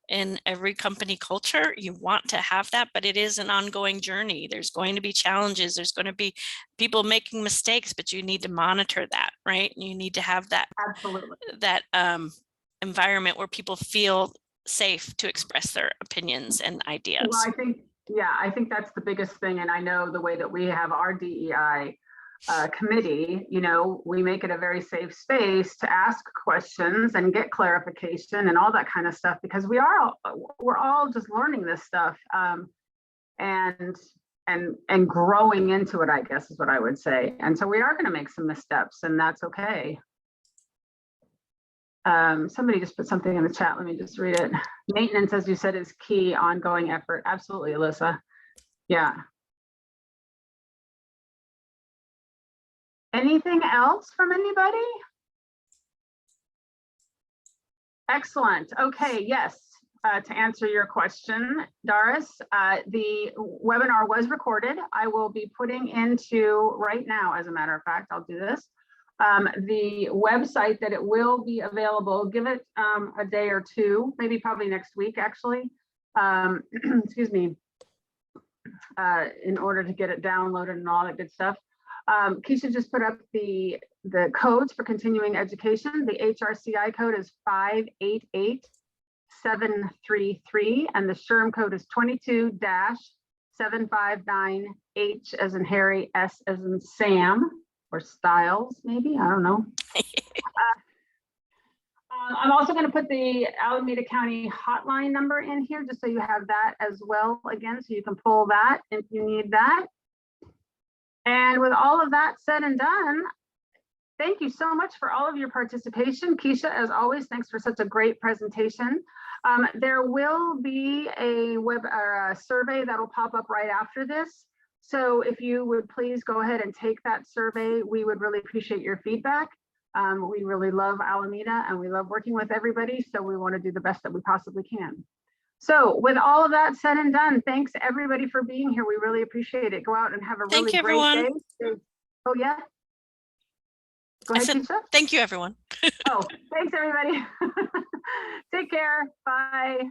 in every company culture. You want to have that, but it is an ongoing journey. There's going to be challenges. There's going to be people making mistakes, but you need to monitor that, right? You need to have that, Absolutely. that environment where people feel safe to express their opinions and ideas. Well, I think that's the biggest thing. And I know the way that we have our DEI committee, you know, we make it a very safe space to ask questions and get clarification and all that kind of stuff, because we're all just learning this stuff and growing into it, I guess is what I would say. And so we are going to make some missteps, and that's okay. Somebody just put something in the chat. Let me just read it. Maintenance, as you said, is key, ongoing effort. Absolutely, Alyssa. Yeah. Anything else from anybody? Excellent. Okay, yes. To answer your question, Doris, the webinar was recorded. I will be putting into right now, as a matter of fact, I'll do this. The website that it will be available, give it a day or two, maybe probably next week, actually. Excuse me, in order to get it downloaded and all that good stuff. Keisha just put up the codes for continuing education. The HRCI code is 588733, and the SHRM code is 22-759H as in Harry, S as in Sam, or Styles, maybe, I don't know. I'm also going to put the Alameda County hotline number in here, just so you have that as well, again, so you can pull that if you need that. And with all of that said and done, thank you so much for all of your participation. Keisha, as always, thanks for such a great presentation. There will be a web or a survey that will pop up right after this. So if you would please go ahead and take that survey, we would really appreciate your feedback. We really love Alameda and we love working with everybody. So we want to do the best that we possibly can. So with all of that said and done, thanks everybody for being here. We really appreciate it. Go out and have a really great day. Oh yeah. Go ahead, Keisha. Thank you, everyone. Oh, thanks everybody. Take care. Bye.